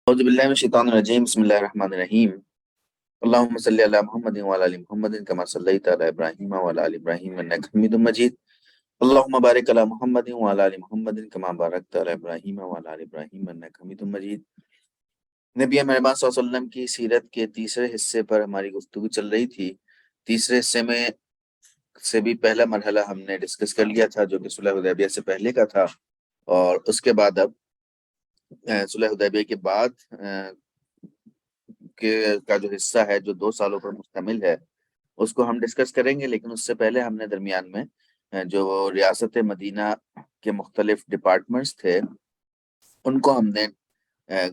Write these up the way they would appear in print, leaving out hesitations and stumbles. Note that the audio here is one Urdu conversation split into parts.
اعوذ باللہ من الشیطان الرجیم بسم اللہ الرحمن الرحیم اللہم صلی علی محمد وعلی آل محمد کما صلیت علی ابراہیم وعلی آل ابراہیم انک حمید مجید اللہم بارک علی محمد وعلی آل محمد کما بارکت علی ابراہیم وعلی آل ابراہیم انک حمید مجید۔ نبی مہربان صلی اللہ علیہ وسلم کی سیرت کے تیسرے حصے پر ہماری گفتگو چل رہی تھی۔ تیسرے حصے میں سے بھی پہلا مرحلہ ہم نے ڈسکس کر لیا تھا جو کہ صلح حدیبیہ سے پہلے کا تھا، اور اس کے بعد اب صلح حدیبیہ کے بعد کا جو حصہ ہے جو 2 سالوں پر مشتمل ہے اس کو ہم ڈسکس کریں گے، لیکن اس سے پہلے ہم نے درمیان میں جو ریاست مدینہ کے مختلف ڈپارٹمنٹس تھے ان کو ہم نے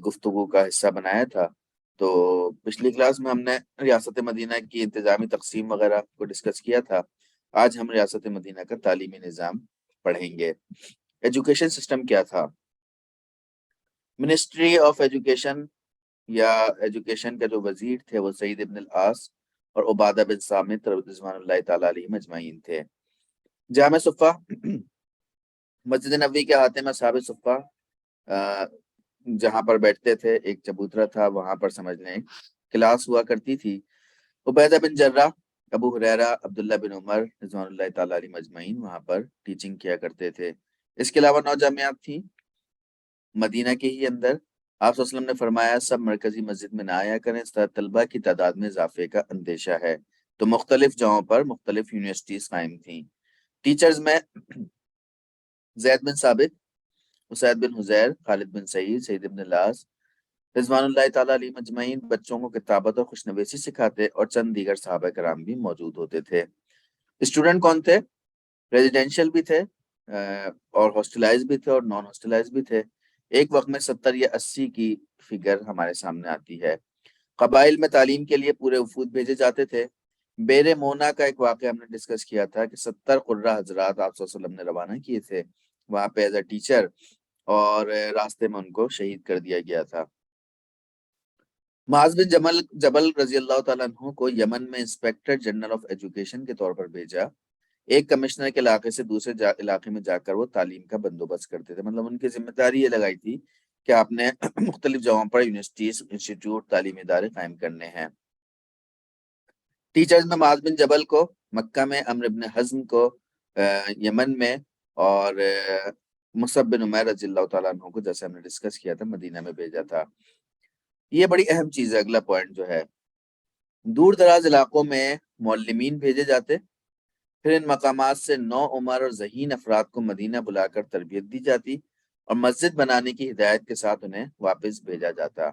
گفتگو کا حصہ بنایا تھا۔ تو پچھلی کلاس میں ہم نے ریاست مدینہ کی انتظامی تقسیم وغیرہ کو ڈسکس کیا تھا۔ آج ہم ریاست مدینہ کا تعلیمی نظام پڑھیں گے۔ ایجوکیشن سسٹم کیا تھا؟ منسٹری آف ایجوکیشن یا ایجوکیشن کا جو وزیر تھے وہ سعید ابن العاص اور عبادہ بن صامت رضوان اللہ تعالیٰ علیہ اجمعین تھے۔ جامع صفہ مسجد نبوی کے احاطے میں صحابہ صفہ جہاں پر بیٹھتے تھے، ایک چبوترا تھا، وہاں پر سمجھ لیں کلاس ہوا کرتی تھی۔ عبیدہ بن جرہ، ابو ہریرہ، عبداللہ بن عمر رضوان اللہ تعالیٰ علیہ اجمعین وہاں پر ٹیچنگ کیا کرتے تھے۔ اس کے علاوہ 9 جامعات تھیں مدینہ کے ہی اندر۔ آپ صلی اللہ علیہ وسلم نے فرمایا سب مرکزی مسجد میں نہ آیا کریں، اس طرح طلبہ کی تعداد میں اضافے کا اندیشہ ہے۔ تو مختلف جگہوں پر مختلف یونیورسٹیز قائم تھیں۔ ٹیچرز میں زید بن ثابت، اسید بن حزیر، خالد بن سعید، سعید بن العاص رضوان اللہ تعالیٰ علیہ مجمعین بچوں کو کتابت اور خوشنویسی سکھاتے، اور چند دیگر صحابہ کرام بھی موجود ہوتے تھے۔ اسٹوڈنٹ کون تھے؟ ریزیڈینشیل بھی تھے اور ہاسٹلائز بھی تھے اور نان ہاسٹلائز بھی تھے۔ ایک وقت میں 70 یا 80 کی فگر ہمارے سامنے آتی ہے۔ قبائل میں تعلیم کے لیے پورے وفود بھیجے جاتے تھے۔ بیر مونا کا ایک واقعہ ہم نے ڈسکس کیا تھا کہ 70 قرہ حضرات آپ صلی اللہ علیہ وسلم نے روانہ کیے تھے وہاں پہ ایز اے ٹیچر، اور راستے میں ان کو شہید کر دیا گیا تھا۔ معاذ بن جبل رضی اللہ تعالیٰ عنہ کو یمن میں انسپیکٹر جنرل آف ایجوکیشن کے طور پر بھیجا۔ ایک کمشنر کے علاقے سے دوسرے علاقے میں جا کر وہ تعلیم کا بندوبست کرتے تھے، مطلب ان کی ذمہ داری یہ لگائی تھی کہ آپ نے مختلف جگہوں پر یونیورسٹیز، انسٹیٹیوٹ، تعلیمی ادارے قائم کرنے ہیں۔ ٹیچرز میں معاذ بن جبل کو مکہ میں، عمرو بن حزم کو یمن میں، اور مصعب بن عمیر رضی اللہ تعالیٰ عنہ کو جیسے ہم نے ڈسکس کیا تھا مدینہ میں بھیجا تھا۔ یہ بڑی اہم چیز ہے، اگلا پوائنٹ جو ہے دور دراز علاقوں میں معلمین بھیجے جاتے، پھر ان مقامات سے 9 عمر اور ذہین افراد کو مدینہ بلا کر تربیت دی جاتی اور مسجد بنانے کی ہدایت کے ساتھ انہیں واپس بھیجا جاتا۔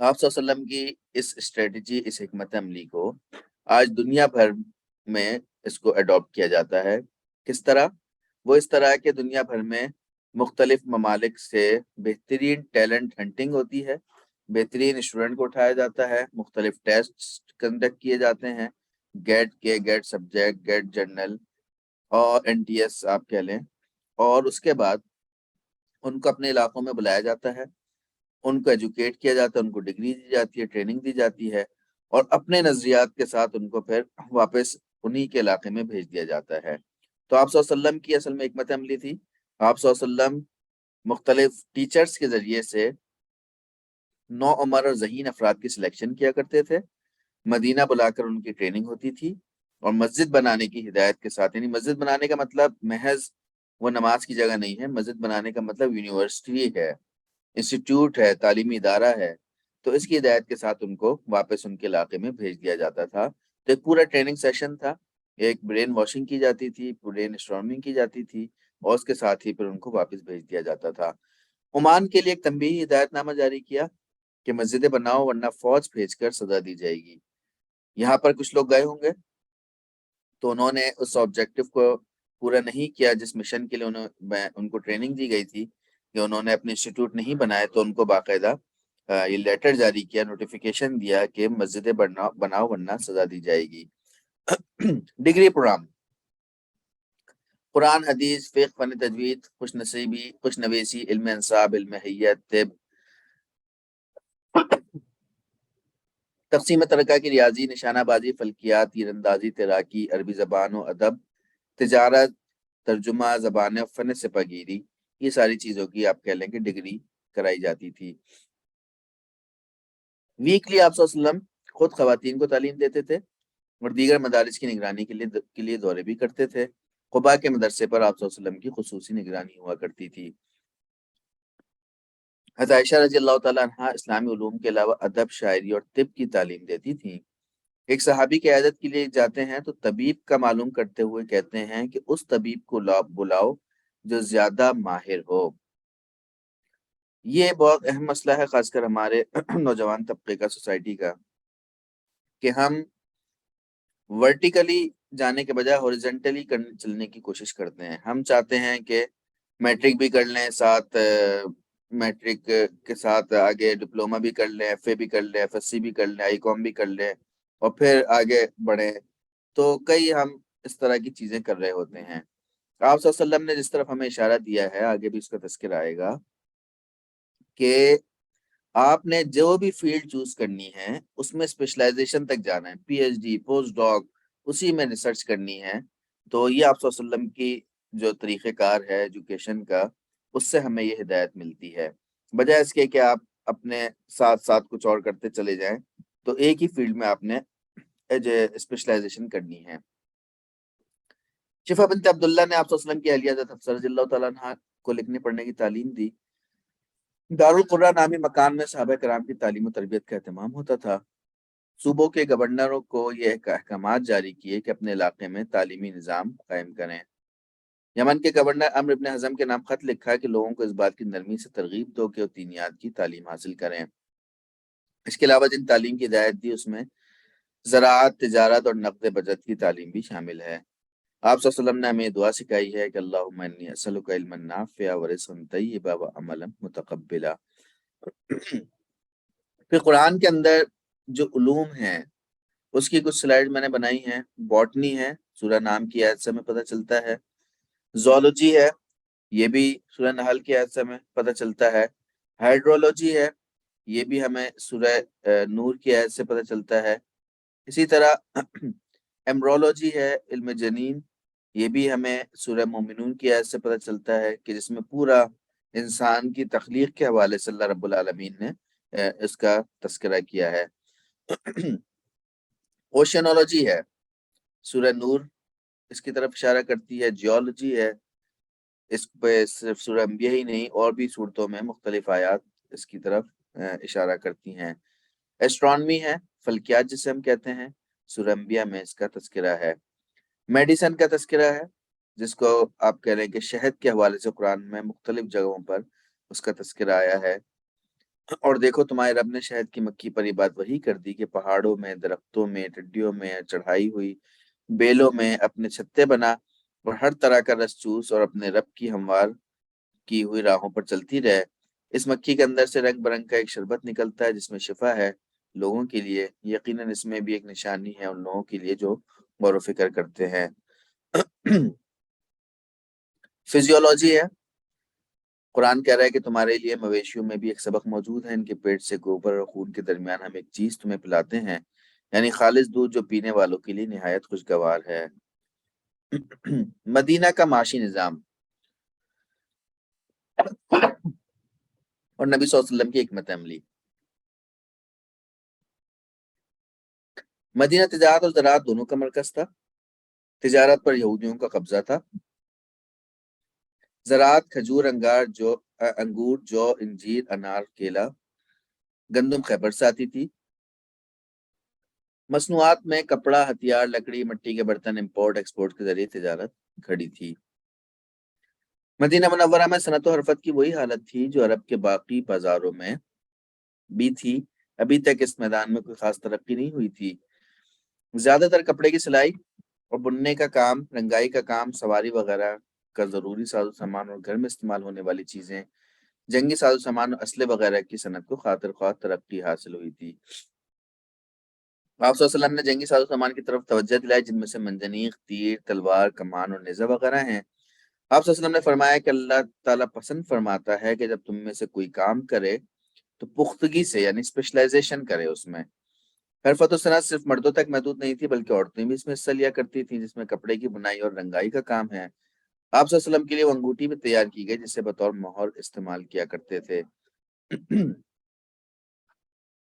آپ صلی اللہ علیہ وسلم کی اس اسٹریٹجی، اس حکمت عملی کو آج دنیا بھر میں اس کو اڈاپٹ کیا جاتا ہے۔ کس طرح؟ وہ اس طرح کہ دنیا بھر میں مختلف ممالک سے بہترین ٹیلنٹ ہنٹنگ ہوتی ہے، بہترین اسٹوڈنٹ کو اٹھایا جاتا ہے، مختلف ٹیسٹ کنڈکٹ کیے جاتے ہیں، گیٹ سبجیکٹ، گیٹ جرنل اور NTS آپ کہہ لیں، اور اس کے بعد ان کو اپنے علاقوں میں بلایا جاتا ہے، ان کو ایجوکیٹ کیا جاتا ہے، ان کو ڈگری دی جاتی ہے، ٹریننگ دی جاتی ہے، اور اپنے نظریات کے ساتھ ان کو پھر واپس انہی کے علاقے میں بھیج دیا جاتا ہے۔ تو آپ صلی اللہ علیہ وسلم کی اصل میں حکمت عملی تھی، آپ صلی اللہ علیہ وسلم مختلف ٹیچرز کے ذریعے سے 9 عمر اور ذہین افراد کی سلیکشن کیا کرتے تھے، مدینہ بلا کر ان کی ٹریننگ ہوتی تھی، اور مسجد بنانے کی ہدایت کے ساتھ، یعنی مسجد بنانے کا مطلب محض وہ نماز کی جگہ نہیں ہے، مسجد بنانے کا مطلب یونیورسٹی ہے، انسٹیٹیوٹ ہے، تعلیمی ادارہ ہے، تو اس کی ہدایت کے ساتھ ان کو واپس ان کے علاقے میں بھیج دیا جاتا تھا۔ تو ایک پورا ٹریننگ سیشن تھا، ایک برین واشنگ کی جاتی تھی، برین اسٹارمنگ کی جاتی تھی، اور اس کے ساتھ ہی پھر ان کو واپس بھیج دیا جاتا تھا۔ عمان کے لیے ایک تنبیہی ہدایت نامہ جاری کیا کہ مسجدیں بناؤ ورنہ فوج بھیج کر سزا دی جائے گی۔ یہاں پر کچھ لوگ گئے ہوں گے تو انہوں نے اس آبجیکٹو کو پورا نہیں کیا جس مشن کے لیے ان کو ٹریننگ دی گئی تھی، کہ انہوں نے اپنے انسٹیٹیوٹ نہیں بنائے، تو ان کو باقاعدہ یہ لیٹر جاری کیا، نوٹیفیکیشن دیا کہ مسجدیں بناؤ ورنہ سزا دی جائے گی۔ ڈگری پروگرام، قرآن، حدیث، فقہ، فن تجوید، خوش نویسی، علم انصاب، علم حیت، طب، تقسیم ترکہ کی ریاضی، نشانہ بازی، فلکیات، تیر اندازی، تیراکی، عربی زبان و ادب، تجارت، ترجمہ، زبان و فن سپاگیری، یہ ساری چیزوں کی آپ کہہ لیں کہ ڈگری کرائی جاتی تھی۔ ویکلی آپ صلی اللہ علیہ وسلم خود خواتین کو تعلیم دیتے تھے اور دیگر مدارس کی نگرانی کے لیے دورے بھی کرتے تھے۔ قباء کے مدرسے پر آپ صلی اللہ علیہ وسلم کی خصوصی نگرانی ہوا کرتی تھی۔ حضرت عائشہ رضی اللہ تعالیٰ عنہ اسلامی علوم کے علاوہ ادب، شاعری اور طب کی تعلیم دیتی تھیں۔ ایک صحابی کی عیادت کے لیے جاتے ہیں تو طبیب کا معلوم کرتے ہوئے کہتے ہیں کہ اس طبیب کو بلاؤ جو زیادہ ماہر ہو۔ یہ بہت اہم مسئلہ ہے، خاص کر ہمارے نوجوان طبقے کا، سوسائٹی کا، کہ ہم ورٹیکلی جانے کے بجائے ہورزنٹلی چلنے کی کوشش کرتے ہیں۔ ہم چاہتے ہیں کہ میٹرک بھی کر لیں، ساتھ میٹرک کے ساتھ آگے ڈپلوما بھی کر لیں، ایف اے بھی کر لیں، ایف ایس سی بھی کر لیں، آئی کام بھی کر لیں اور پھر آگے بڑھیں۔ تو کئی ہم اس طرح کی چیزیں کر رہے ہوتے ہیں۔ آپ صلی اللہ علیہ وسلم نے جس طرف ہمیں اشارہ دیا ہے، آگے بھی اس کا تذکرہ آئے گا، کہ آپ نے جو بھی فیلڈ چوز کرنی ہے اس میں اسپیشلائزیشن تک جانا ہے، پی ایچ ڈی، پوسٹ ڈاک، اسی میں ریسرچ کرنی ہے۔ تو یہ آپ صلی اللہ علیہ وسلم کی جو طریقہ کار ہے ایجوکیشن کا، اس سے ہمیں یہ ہدایت ملتی ہے، بجائے اس کے کہ آپ اپنے ساتھ ساتھ کچھ اور کرتے چلے جائیں۔ تو ایک ہی فیلڈ میں آپ نے اسپیشلائزیشن کرنی ہے۔ شفا بنت عبداللہ نے آپ صلی اللہ علیہ وسلم کی اہلیہ حضرت حفصہ رضی اللہ تعالیٰ عنہ کو لکھنے پڑھنے کی تعلیم دی۔ دارالقرآن نامی مکان میں صحابہ کرام کی تعلیم و تربیت کا اہتمام ہوتا تھا۔ صوبوں کے گورنروں کو یہ احکامات جاری کیے کہ اپنے علاقے میں تعلیمی نظام قائم کریں۔ یمن کے گورنر عمرو بن حزم کے نام خط لکھا کہ لوگوں کو اس بات کی نرمی سے ترغیب دو کہ وہ دینیات کی تعلیم حاصل کریں۔ اس کے علاوہ جن تعلیم کی ہدایت دی اس میں زراعت، تجارت اور نقد بچت کی تعلیم بھی شامل ہے۔ آپ صلی اللہ علیہ وسلم نے ہمیں دعا سکھائی ہے کہ اللہم انی اسألک علما نافعا ورزقا طیبا وعملا متقبلا۔ پھر قرآن کے اندر جو علوم ہیں اس کی کچھ سلائیڈ میں نے بنائی ہیں۔ باٹنی ہے، سورہ نام کی آیت سے ہمیں پتہ چلتا ہے۔ زولوجی ہے، یہ بھی سورہ نحل کی آیت سے ہمیں پتہ چلتا ہے۔ ہائیڈرولوجی ہے، یہ بھی ہمیں سورہ نور کی آیت سے پتہ چلتا ہے۔ اسی طرح ایمبرولوجی ہے، علم جنین، یہ بھی ہمیں سورہ مومنون کی آیت سے پتہ چلتا ہے کہ جس میں پورا انسان کی تخلیق کے حوالے سے اللہ رب العالمین نے اس کا تذکرہ کیا ہے۔ اوشنولوجی ہے، سورہ نور اس کی طرف اشارہ کرتی ہے۔ جیولوجی ہے، اس پہ صرف سورہ انبیاء ہی نہیں اور بھی صورتوں میں مختلف آیات اس کی طرف اشارہ کرتی ہیں۔ ایسٹرانومی ہے، فلکیات جسے ہم کہتے ہیں، سورہ انبیاء میں اس کا تذکرہ ہے۔ میڈیسن کا تذکرہ ہے، جس کو آپ کہہ رہے ہیں کہ شہد کے حوالے سے قرآن میں مختلف جگہوں پر اس کا تذکرہ آیا ہے۔ اور دیکھو تمہارے رب نے شہد کی مکھی پر یہ بات وحی کر دی کہ پہاڑوں میں، درختوں میں، ٹڈیوں میں، چڑھائی ہوئی بیلوں میں اپنے چھتے بنا اور ہر طرح کا رس چوس اور اپنے رب کی ہموار کی ہوئی راہوں پر چلتی رہے۔ اس مکھی کے اندر سے رنگ برنگ کا ایک شربت نکلتا ہے جس میں شفا ہے لوگوں کے لیے، یقیناً اس میں بھی ایک نشانی ہے ان لوگوں کے لیے جو غور و فکر کرتے ہیں۔ فزیولوجی ہے، قرآن کہہ رہا ہے کہ تمہارے لیے مویشیوں میں بھی ایک سبق موجود ہے، ان کے پیٹ سے گوبر اور خون کے درمیان ہم ایک چیز تمہیں پلاتے ہیں، یعنی خالص دودھ جو پینے والوں کے لیے نہایت خوشگوار ہے۔ مدینہ کا معاشی نظام اور نبی صلی اللہ علیہ وسلم کی حکمت عملی۔ مدینہ تجارت اور زراعت دونوں کا مرکز تھا۔ تجارت پر یہودیوں کا قبضہ تھا، زراعت کھجور، انگور، جو، انجیر، انار، کیلا، گندم خیبر سے آتی تھی۔ مصنوعات میں کپڑا، ہتھیار، لکڑی، مٹی کے برتن امپورٹ ایکسپورٹ کے ذریعے تجارت کھڑی تھی۔ مدینہ منورہ میں صنعت و حرفت کی وہی حالت تھی جو عرب کے باقی بازاروں میں بھی تھی۔ ابھی تک اس میدان میں کوئی خاص ترقی نہیں ہوئی تھی۔ زیادہ تر کپڑے کی سلائی اور بننے کا کام، رنگائی کا کام، سواری وغیرہ کا ضروری ساز و سامان اور گھر میں استعمال ہونے والی چیزیں، جنگی ساز و سامان اور اسلحے وغیرہ کی صنعت کو خاطر خواہ ترقی حاصل ہوئی تھی۔ آپ صلی اللہ علیہ وسلم نے جنگی ساز و سامان کی طرف توجہ دلائی، جن میں سے منجنیق، تیر، تلوار، کمان اور نیزہ وغیرہ ہیں۔ آپ صلی اللہ علیہ وسلم نے فرمایا کہ اللہ تعالیٰ پسند فرماتا ہے کہ جب تم میں سے کوئی کام کرے تو پختگی سے، یعنی اسپیشلائزیشن کرے اس میں۔ حرفت و صنعت صرف مردوں تک محدود نہیں تھی بلکہ عورتیں بھی اس میں حصہ لیا کرتی تھیں، جس میں کپڑے کی بنائی اور رنگائی کا کام ہے۔ آپ صلی اللہ علیہ وسلم کے لیے وہ انگوٹھی بھی تیار کی گئی جسے بطور مہر استعمال کیا کرتے تھے۔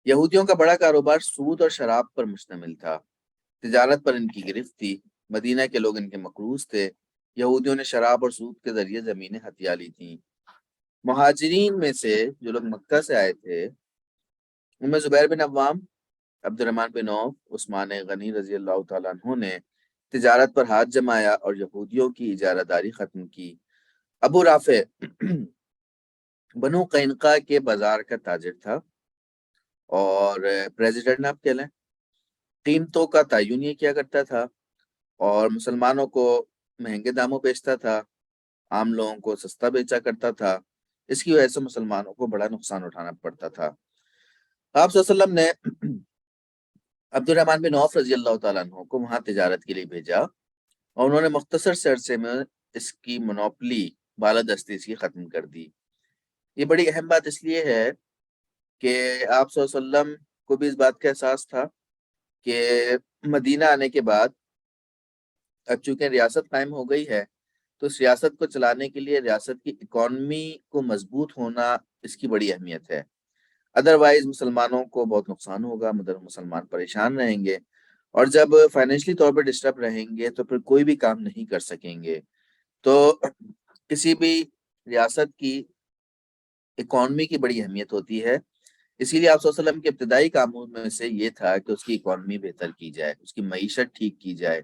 یہودیوں کا بڑا کاروبار سود اور شراب پر مشتمل تھا، تجارت پر ان کی گرفت تھی، مدینہ کے لوگ ان کے مقروض تھے، یہودیوں نے شراب اور سود کے ذریعے زمینیں ہتھیا لی تھیں۔ مہاجرین میں سے جو لوگ مکہ سے آئے تھے، ان میں زبیر بن عوام، عبد الرحمن بن عوف، عثمان غنی رضی اللہ تعالیٰ عنہ نے تجارت پر ہاتھ جمایا اور یہودیوں کی اجارہ داری ختم کی۔ ابو رافع بنو قینقاع کے بازار کا تاجر تھا اور پریزیڈنٹ آپ کہہ لیں، قیمتوں کا تعین یہ کیا کرتا تھا اور مسلمانوں کو مہنگے داموں بیچتا تھا، عام لوگوں کو سستا بیچا کرتا تھا۔ اس کی وجہ سے مسلمانوں کو بڑا نقصان اٹھانا پڑتا تھا۔ آپ صلی اللہ علیہ وسلم نے عبد الرحمن بن عوف رضی اللہ تعالیٰ عنہ کو وہاں تجارت کے لیے بھیجا اور انہوں نے مختصر سے عرصے میں اس کی منوپلی، بالادستی اس کی ختم کر دی۔ یہ بڑی اہم بات اس لیے ہے کہ آپ صلی اللہ علیہ وسلم کو بھی اس بات کا احساس تھا کہ مدینہ آنے کے بعد اب چونکہ ریاست قائم ہو گئی ہے تو اس ریاست کو چلانے کے لیے ریاست کی اکانومی کو مضبوط ہونا اس کی بڑی اہمیت ہے۔ ادروائز مسلمانوں کو بہت نقصان ہوگا، مطلب مسلمان پریشان رہیں گے، اور جب فائنینشلی طور پر ڈسٹرب رہیں گے تو پھر کوئی بھی کام نہیں کر سکیں گے۔ تو کسی بھی ریاست کی اکانومی کی بڑی اہمیت ہوتی ہے، اسی لیے آپ صلی اللہ علیہ وسلم کے ابتدائی کاموں میں سے یہ تھا کہ اس کی اکانومی بہتر کی جائے، اس کی معیشت ٹھیک کی جائے۔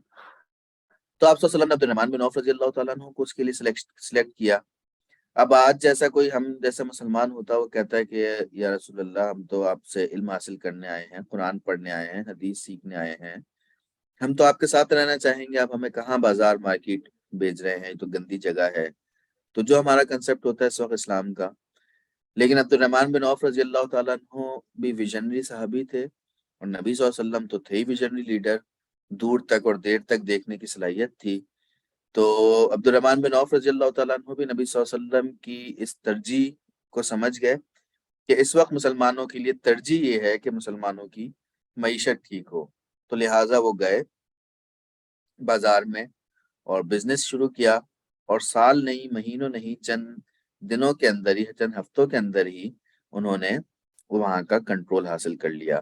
تو آپ صلی اللہ علیہ وسلم نے عبد الرحمن بن عوف رضی اللہ تعالیٰ عنہ کو اس کے لیے سلیکٹ کیا۔ اب آج جیسا کوئی ہم جیسا مسلمان ہوتا ہے وہ کہتا ہے کہ یا رسول اللہ، ہم تو آپ سے علم حاصل کرنے آئے ہیں، قرآن پڑھنے آئے ہیں، حدیث سیکھنے آئے ہیں، ہم تو آپ کے ساتھ رہنا چاہیں گے، آپ ہمیں کہاں بازار مارکیٹ بھیج رہے ہیں، تو گندی جگہ ہے۔ تو جو ہمارا کنسپٹ ہوتا ہے اس وقت اسلام کا، لیکن عبد الرحمن بن عوف رضی اللہ تعالیٰ عنہ بھی ویژنری صحابی تھے، اور نبی صلی اللہ علیہ وسلم تو تھے ہی ویژنری لیڈر، دور تک اور دیر تک دیکھنے کی صلاحیت تھی۔ تو عبد الرحمن بن عوف رضی اللہ تعالیٰ عنہ بھی نبی صلی اللہ علیہ وسلم کی اس ترجیح کو سمجھ گئے کہ اس وقت مسلمانوں کے لیے ترجیح یہ ہے کہ مسلمانوں کی معیشت ٹھیک ہو، تو لہٰذا وہ گئے بازار میں اور بزنس شروع کیا، اور سال نہیں، مہینوں نہیں، چند دنوں کے اندر ہی، چند ہفتوں کے اندر ہی انہوں نے وہاں کا کنٹرول حاصل کر لیا۔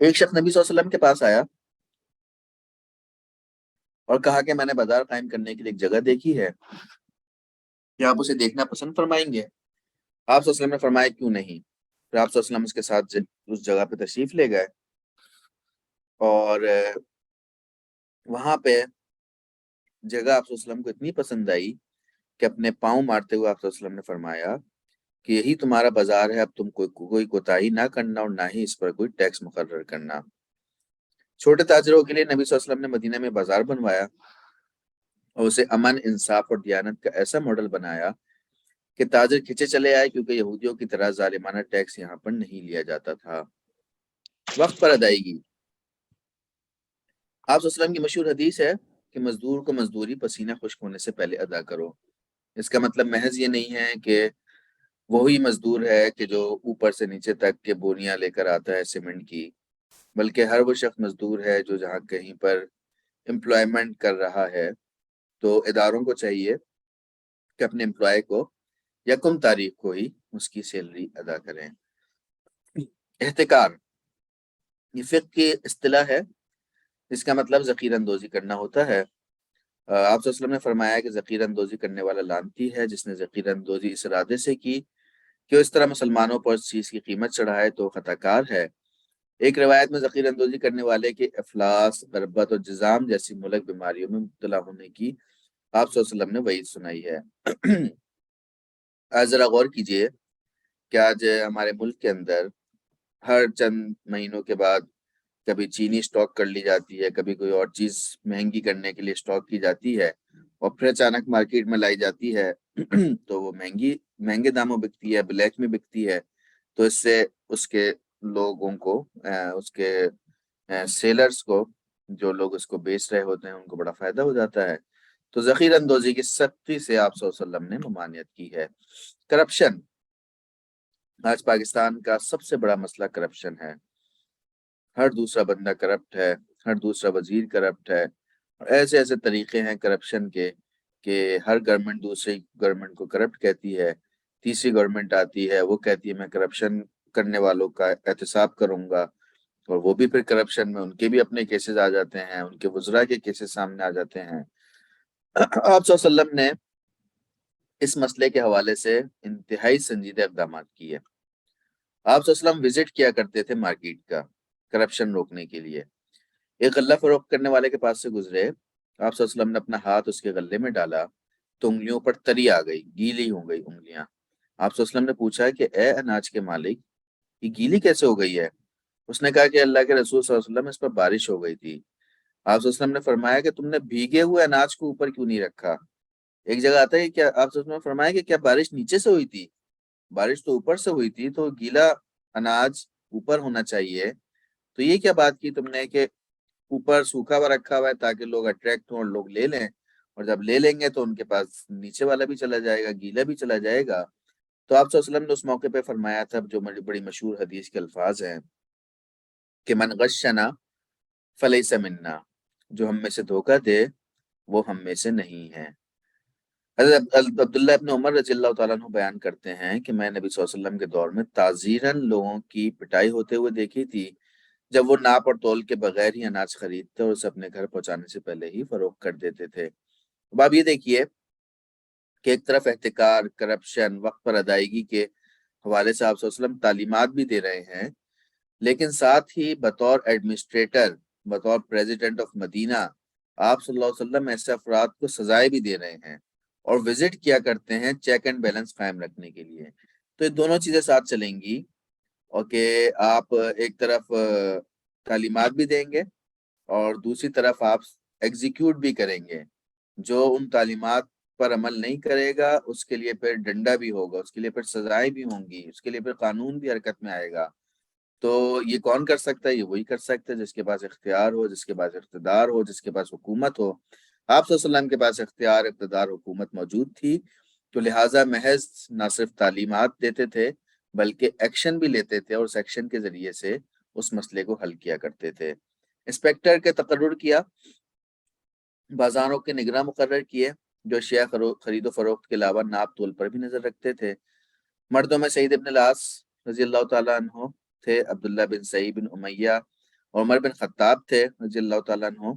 ایک شخص نبی صلی اللہ علیہ وسلم کے پاس آیا اور کہا کہ میں نے بازار قائم کرنے کے لیے ایک جگہ دیکھی ہے، کیا آپ اسے دیکھنا پسند فرمائیں گے؟ آپ صلی اللہ علیہ وسلم نے فرمایا کیوں نہیں۔ پھر آپ صلی اللہ علیہ وسلم اس کے ساتھ اس جگہ پہ تشریف لے گئے، اور وہاں پہ جگہ آپ صلی اللہ علیہ وسلم کو اتنی پسند آئی کہ اپنے پاؤں مارتے ہوئے آپ صلی اللہ علیہ وسلم نے فرمایا کہ یہی تمہارا بازار ہے، اب تم کوئی کوتاہی نہ کرنا اور نہ ہی اس پر کوئی ٹیکس مقرر کرنا۔ چھوٹے تاجروں کے لیے نبی صلی اللہ علیہ وسلم نے مدینہ میں بازار بنوایا اور اسے امن، انصاف اور دیانت کا ایسا ماڈل بنایا کہ تاجر کھنچے چلے آئے، کیونکہ یہودیوں کی طرح ظالمانہ ٹیکس یہاں پر نہیں لیا جاتا تھا۔ وقت پر ادائیگی۔ آپ صلی اللہ علیہ وسلم کی مشہور حدیث ہے کہ مزدور کو مزدوری پسینہ خشک ہونے سے پہلے ادا کرو۔ اس کا مطلب محض یہ نہیں ہے کہ وہی مزدور ہے کہ جو اوپر سے نیچے تک کے بونیاں لے کر آتا ہے سیمنٹ کی، بلکہ ہر وہ شخص مزدور ہے جو جہاں کہیں پر امپلائمنٹ کر رہا ہے، تو اداروں کو چاہیے کہ اپنے امپلائی کو یکم تاریخ کو ہی اس کی سیلری ادا کریں۔ احتکار یہ فقہ کی اصطلاح ہے، اس کا مطلب ذخیرہ اندوزی کرنا ہوتا ہے۔ آپ صلی اللہ علیہ وسلم نے فرمایا کہ ذخیرہ اندوزی کرنے والا لعنتی ہے، جس نے ذخیرہ اندوزی اس ارادے سے کی کہ اس طرح مسلمانوں پر اس چیز کی قیمت چڑھائے تو خطا کار ہے۔ ایک روایت میں ذخیرہ اندوزی کرنے والے کے افلاس، غربت اور جزام جیسی مہلک بیماریوں میں مبتلا ہونے کی آپ صلی اللہ علیہ وسلم نے وعید سنائی ہے۔ آج ذرا غور کیجئے کہ آج ہمارے ملک کے اندر ہر چند مہینوں کے بعد کبھی چینی سٹاک کر لی جاتی ہے، کبھی کوئی اور چیز مہنگی کرنے کے لیے سٹاک کی جاتی ہے، اور پھر اچانک مارکیٹ میں لائی جاتی ہے تو وہ مہنگے داموں بکتی ہے، بلیک میں بکتی ہے، تو اس سے اس کے لوگوں کو، اس کے سیلرز کو، جو لوگ اس کو بیچ رہے ہوتے ہیں، ان کو بڑا فائدہ ہو جاتا ہے۔ تو ذخیرہ اندوزی کی سختی سے آپ صلی اللہ علیہ وسلم نے ممانعت کی ہے۔ کرپشن، آج پاکستان کا سب سے بڑا مسئلہ کرپشن ہے۔ ہر دوسرا بندہ کرپٹ ہے، ہر دوسرا وزیر کرپٹ ہے، اور ایسے ایسے طریقے ہیں کرپشن کے کہ ہر گورنمنٹ دوسری گورنمنٹ کو کرپٹ کہتی ہے، تیسری گورنمنٹ آتی ہے وہ کہتی ہے میں کرپشن کرنے والوں کا احتساب کروں گا، اور وہ بھی پھر کرپشن میں ان کے بھی اپنے کیسز آ جاتے ہیں، ان کے وزراء کے کیسز سامنے آ جاتے ہیں۔ آپ صلی اللہ علیہ وسلم نے اس مسئلے کے حوالے سے انتہائی سنجیدہ اقدامات کیے۔ آپ صلی اللہ علیہ وسلم وزٹ کیا کرتے تھے مارکیٹ کا کرپشن روکنے کے لیے۔ ایک غلہ فروخت کرنے والے کے پاس سے گزرے، آپ صلی اللہ علیہ وسلم نے اپنا ہاتھ اس کے غلے میں ڈالا تو انگلیوں پر تری آ گئی، گیلی ہو گئی انگلیاں۔ آپ صلی اللہ علیہ وسلم نے پوچھا کہ اے اناج کے مالک، یہ گیلی کیسے ہو گئی ہے؟ اس نے کہا کہ اللہ کے رسول صلی اللہ علیہ وسلم اس پر بارش ہو گئی تھی۔ آپ صلی اللہ علیہ وسلم نے فرمایا کہ تم نے بھیگے ہوئے اناج کو اوپر کیوں نہیں رکھا؟ ایک جگہ آتا ہے کہ کیا آپ صلی اللہ علیہ وسلم نے فرمایا کہ کیا بارش نیچے سے ہوئی تھی؟ بارش تو اوپر سے ہوئی تھی، تو گیلا اناج اوپر ہونا چاہیے، تو یہ کیا بات کی تم نے کہ اوپر سوکھا ہوا رکھا ہوا ہے تاکہ لوگ اٹریکٹ ہوں اور لوگ لے لیں، اور جب لے لیں گے تو ان کے پاس نیچے والا بھی چلا جائے گا، گیلا بھی چلا جائے گا۔ تو آپ صلی اللہ علیہ وسلم نے اس موقع پہ فرمایا تھا، جو بڑی مشہور حدیث کے الفاظ ہیں کہ من غشنا فلیس منا، جو ہم میں سے دھوکہ دے وہ ہم میں سے نہیں ہے۔ حضرت عبداللہ ابن عمر رضی اللہ تعالیٰ عنہ بیان کرتے ہیں کہ میں نبی صلی اللہ علیہ وسلم کے دور میں تعزیراً لوگوں کی پٹائی ہوتے ہوئے دیکھی تھی جب وہ ناپ اور تول کے بغیر ہی اناج خریدتے اور اسے اپنے گھر پہنچانے سے پہلے ہی فروخت کر دیتے تھے۔ اب آپ یہ دیکھیے کہ ایک طرف احتکار، کرپشن، وقت پر ادائیگی کے حوالے سے آپ صلی اللہ علیہ وسلم تعلیمات بھی دے رہے ہیں، لیکن ساتھ ہی بطور ایڈمنسٹریٹر، بطور پریزیڈنٹ آف مدینہ، آپ صلی اللہ علیہ وسلم ایسے افراد کو سزائیں بھی دے رہے ہیں اور وزٹ کیا کرتے ہیں چیک اینڈ بیلنس قائم رکھنے کے لیے۔ تو یہ دونوں چیزیں ساتھ چلیں گی، اور کہ آپ ایک طرف تعلیمات بھی دیں گے اور دوسری طرف آپ ایگزیکیوٹ بھی کریں گے۔ جو ان تعلیمات پر عمل نہیں کرے گا اس کے لیے پھر ڈنڈا بھی ہوگا، اس کے لیے پھر سزائیں بھی ہوں گی، اس کے لیے پھر قانون بھی حرکت میں آئے گا۔ تو یہ کون کر سکتا ہے؟ یہ وہی کر سکتا ہے جس کے پاس اختیار ہو، جس کے پاس اقتدار ہو، جس کے پاس حکومت ہو۔ آپ صلی اللہ علیہ وسلم کے پاس اختیار، اقتدار، حکومت موجود تھی، تو لہٰذا محض نہ صرف تعلیمات دیتے تھے بلکہ ایکشن بھی لیتے تھے، اور اس ایکشن کے ذریعے سے اس مسئلے کو حل کیا کرتے تھے۔ انسپیکٹر کے تقرر کیا، بازاروں کے نگراں مقرر کیے جو اشیاء خرید و فروخت کے علاوہ ناپ تول پر بھی نظر رکھتے تھے۔ مردوں میں سعید بن العاص رضی اللہ تعالیٰ عنہ تھے، عبداللہ بن سعید بن امیہ اور عمر بن خطاب تھے رضی اللہ تعالیٰ عنہ،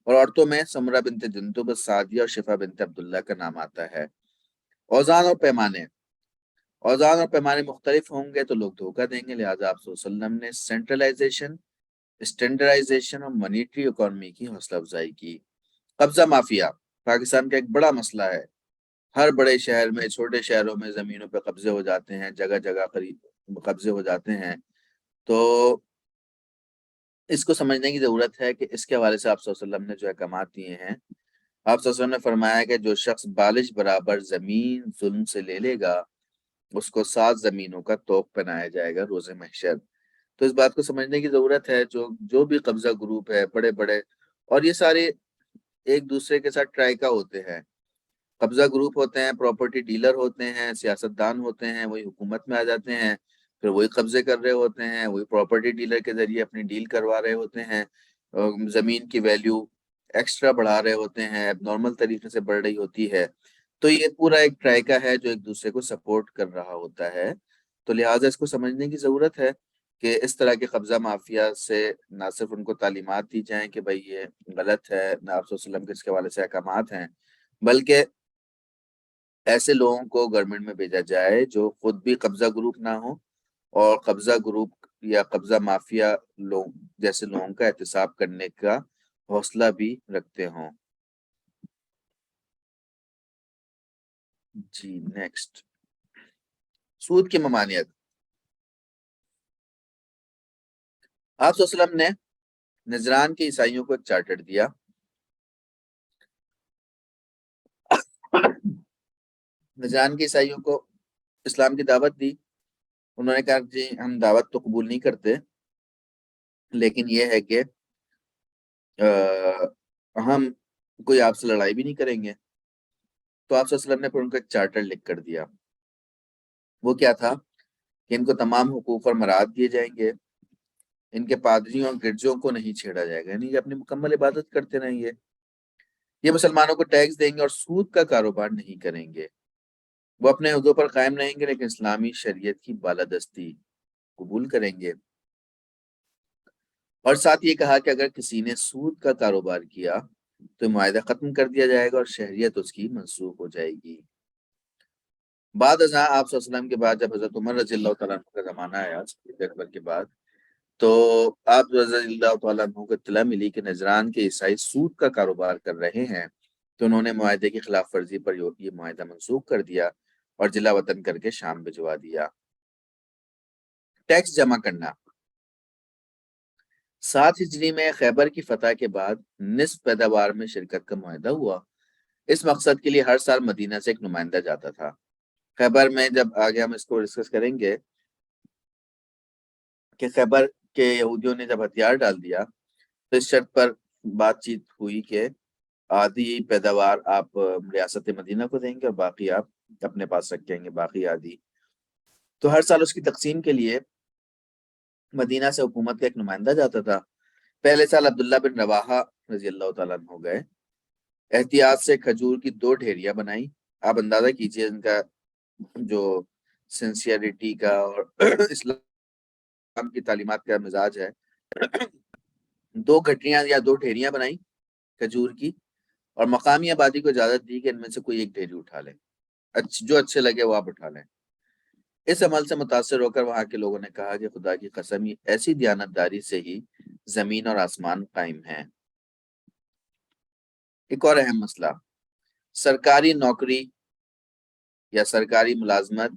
اور عورتوں میں سمرہ بنت جندب السعدیہ اور شفا بنت عبداللہ کا نام آتا ہے۔ اوزان اور پیمانے، اوزان اور پیمانے مختلف ہوں گے تو لوگ دھوکہ دیں گے، لہٰذا آپ صلی اللہ علیہ وسلم نے سینٹرلائزیشن، اسٹینڈرڈائزیشن اور مانیٹری اکانومی کی حوصلہ افزائی کی۔ قبضہ مافیا پاکستان کا ایک بڑا مسئلہ ہے۔ ہر بڑے شہر میں، چھوٹے شہروں میں زمینوں پہ قبضے ہو جاتے ہیں، جگہ جگہ قبضے ہو جاتے ہیں۔ تو اس کو سمجھنے کی ضرورت ہے کہ اس کے حوالے سے آپ صلی اللہ علیہ وسلم نے جو احکامات دیے ہیں، آپ صلی اللہ علیہ وسلم نے فرمایا کہ جو شخص بالش برابر زمین ظلم سے لے لے گا اس کو 7 زمینوں کا طوق پہنایا جائے گا روز محشر۔ تو اس بات کو سمجھنے کی ضرورت ہے، جو بھی قبضہ گروپ ہے، بڑے بڑے، اور یہ سارے ایک دوسرے کے ساتھ ٹرائکا ہوتے ہیں۔ قبضہ گروپ ہوتے ہیں، پراپرٹی ڈیلر ہوتے ہیں، سیاست دان ہوتے ہیں، وہی حکومت میں آ جاتے ہیں، پھر وہی قبضے کر رہے ہوتے ہیں، وہی پراپرٹی ڈیلر کے ذریعے اپنی ڈیل کروا رہے ہوتے ہیں، زمین کی ویلیو ایکسٹرا بڑھا رہے ہوتے ہیں، اب نارمل طریقے سے بڑھ رہی ہوتی ہے۔ تو یہ پورا ایک ٹرائکا ہے جو ایک دوسرے کو سپورٹ کر رہا ہوتا ہے۔ تو لہٰذا اس کو سمجھنے کی ضرورت ہے کہ اس طرح کے قبضہ مافیا سے نہ صرف ان کو تعلیمات دی جائیں کہ بھائی یہ غلط ہے، نہ آپ صلی اللہ علیہ وسلم کے اس کے حوالے سے احکامات ہیں، بلکہ ایسے لوگوں کو گورنمنٹ میں بھیجا جائے جو خود بھی قبضہ گروپ نہ ہو اور قبضہ گروپ یا قبضہ مافیا لوگ جیسے لوگوں کا احتساب کرنے کا حوصلہ بھی رکھتے ہوں۔ جی نیکسٹ، سود کی ممانعت۔ آپ صلی اللہ علیہ وسلم نے نجران کے عیسائیوں کو ایک چارٹر دیا۔ نجران کے عیسائیوں کو اسلام کی دعوت دی، انہوں نے کہا جی ہم دعوت تو قبول نہیں کرتے، لیکن یہ ہے کہ ہم کوئی آپ سے لڑائی بھی نہیں کریں گے۔ تو آپ صلی اللہ علیہ وسلم نے پھر ان کو ایک چارٹر لکھ کر دیا۔ وہ کیا تھا کہ ان کو تمام حقوق اور مراد دیے جائیں گے، ان کے پادریوں اور گرجوں کو نہیں چھیڑا جائے گا، یعنی کہ اپنی مکمل عبادت کرتے رہیں گے، یہ مسلمانوں کو ٹیکس دیں گے اور سود کا کاروبار نہیں کریں گے، وہ اپنے عہدوں پر قائم رہیں گے لیکن اسلامی شریعت کی بالادستی قبول کریں گے۔ اور ساتھ یہ کہا کہ اگر کسی نے سود کا کاروبار کیا تو معاہدہ ختم کر دیا جائے گا اور شہریت اس کی منسوخ ہو جائے گی۔ بعد ازاں آپ صلی اللہ علیہ وسلم کے بعد جب حضرت عمر رضی اللہ تعالیٰ عنہ کا زمانہ آیا صدیق اکبر کے بعد، تو آپ رضی اللہ تعالیٰ عنہ کو اطلاع ملی کہ نجران کے عیسائی سود کا کاروبار کر رہے ہیں، تو انہوں نے معاہدے کی خلاف ورزی پر یہ معاہدہ منسوخ کر دیا اور جلا وطن کر کے شام بھجوا دیا۔ ٹیکس جمع کرنا 7 ہجری میں خیبر کی فتح کے بعد نصف پیداوار میں شرکت کا معاہدہ ہوا۔ اس مقصد کے لیے ہر سال مدینہ سے ایک نمائندہ جاتا تھا۔ خیبر میں جب آگے ہم اس کو ڈسکس کریں گے کہ خیبر کے یہودیوں نے جب ہتھیار ڈال دیا تو اس شرط پر بات چیت ہوئی کہ آدھی پیداوار آپ ریاست مدینہ کو دیں گے اور باقی آپ اپنے پاس رکھیں گے، باقی آدھی۔ تو ہر سال اس کی تقسیم کے لیے مدینہ سے حکومت کا ایک نمائندہ جاتا تھا۔ پہلے سال عبداللہ بن رواحہ رضی اللہ تعالیٰ عنہ ہو گئے، احتیاط سے کھجور کی 2 ڈھیریاں بنائی۔ آپ اندازہ کیجئے ان کا جو سنسیئرٹی کا اور اسلام کی تعلیمات کا مزاج ہے۔ 2 گھٹریاں یا 2 ڈھیریاں بنائی کھجور کی اور مقامی آبادی کو اجازت دی کہ ان میں سے کوئی ایک ڈھیری اٹھا لیں، جو اچھے لگے وہ آپ اٹھا لیں۔ اس عمل سے متاثر ہو کر وہاں کے لوگوں نے کہا کہ خدا کی قسم ایسی دیانتداری سے ہی زمین اور آسمان قائم ہیں۔ ایک اور اہم مسئلہ، سرکاری نوکری یا سرکاری ملازمت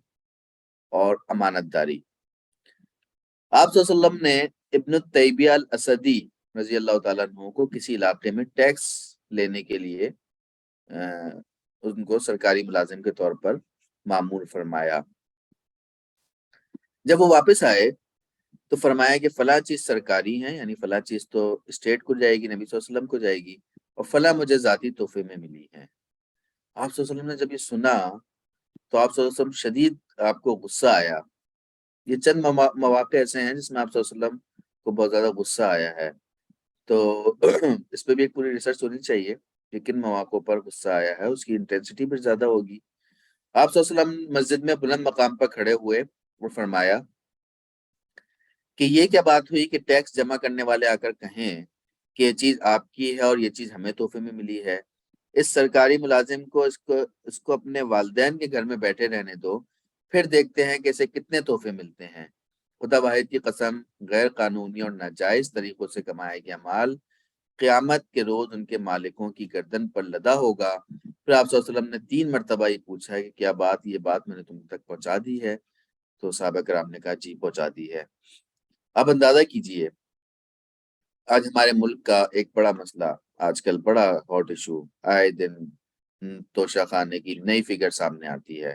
اور امانت داری۔ آپ صلی اللہ علیہ وسلم نے ابن التیبیہ الاسدی رضی اللہ تعالیٰ عنہ کو کسی علاقے میں ٹیکس لینے کے لیے ان کو سرکاری ملازم کے طور پر مامور فرمایا۔ جب وہ واپس آئے تو فرمایا کہ فلاں چیز سرکاری ہے، یعنی فلاں چیز تو اسٹیٹ کو جائے گی، نبی صلی اللہ علیہ وسلم کو جائے گی، اور فلاں مجھے ذاتی تحفے میں ملی ہے۔ آپ صلی اللہ علیہ وسلم نے جب یہ سنا تو آپ صلی اللہ علیہ وسلم شدید آپ کو غصہ آیا۔ یہ چند مواقع ایسے ہیں جس میں آپ صلی اللہ علیہ وسلم کو بہت زیادہ غصہ آیا ہے، تو اس پہ بھی ایک پوری ریسرچ ہونی چاہیے کہ کن مواقع پر غصہ آیا ہے، اس کی انٹینسٹی بھی زیادہ ہوگی۔ آپ صلی اللہ علیہ وسلم مسجد میں بلند مقام پر کھڑے ہوئے اور فرمایا کہ یہ کیا بات ہوئی کہ ٹیکس جمع کرنے والے آ کر کہیں کہ یہ چیز آپ کی ہے اور یہ چیز ہمیں تحفے میں ملی ہے۔ اس سرکاری ملازم کو اس کو اپنے والدین کے گھر میں بیٹھے رہنے دو، پھر دیکھتے ہیں کہ اسے کتنے تحفے ملتے ہیں۔ خدا واحد کی قسم، غیر قانونی اور ناجائز طریقوں سے کمایا گیا مال قیامت کے روز ان کے مالکوں کی گردن پر لدا ہوگا۔ پھر آپ صلی اللہ علیہ وسلم نے 3 مرتبہ یہ پوچھا ہے کہ کیا یہ بات میں نے تم تک پہنچا دی ہے؟ تو صحابہ کرام نے کہا جی پہنچا دی ہے۔ اب اندازہ کیجئے آج ہمارے ملک کا ایک بڑا مسئلہ، آج کل بڑا ہاٹ ایشو، آئے دن توشہ خانے کی نئی فگر سامنے آتی ہے۔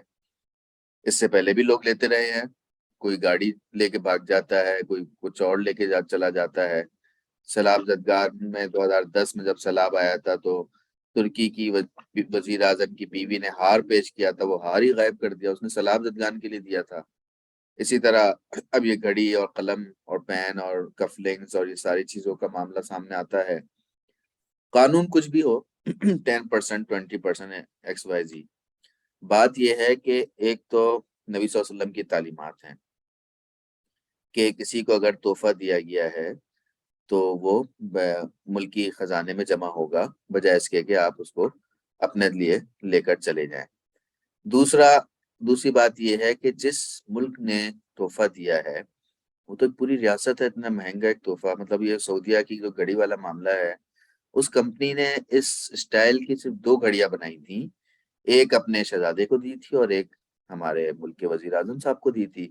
اس سے پہلے بھی لوگ لیتے رہے ہیں، کوئی گاڑی لے کے بھاگ جاتا ہے، کوئی کچھ اور لے کے چلا جاتا ہے۔ سیلاب زدگار میں 2010 میں جب سیلاب آیا تھا تو ترکی کی وزیر اعظم کی بیوی نے ہار پیش کیا تھا، وہ ہار ہی غائب کر دیا، اس نے سیلاب زدگان کے لیے دیا تھا۔ اسی طرح اب یہ گھڑی اور قلم اور پین اور کف لنگز اور یہ ساری چیزوں کا معاملہ سامنے آتا ہے۔ قانون کچھ بھی ہو 10% 20% ایکس وائی زی، بات یہ ہے کہ ایک تو نبی صلی اللہ علیہ وسلم کی تعلیمات ہیں کہ کسی کو اگر تحفہ دیا گیا ہے تو وہ ملکی خزانے میں جمع ہوگا، بجائے اس کے کہ آپ اس کو اپنے لیے لے کر چلے جائیں۔ دوسری بات یہ ہے کہ جس ملک نے تحفہ دیا ہے وہ تو پوری ریاست ہے، اتنا مہنگا ایک تحفہ، مطلب یہ سعودیہ کی جو گھڑی والا معاملہ ہے، اس کمپنی نے اس اسٹائل کی صرف 2 گھڑیاں بنائی تھیں، ایک اپنے شہزادے کو دی تھی اور ایک ہمارے ملک کے وزیر اعظم صاحب کو دی تھی۔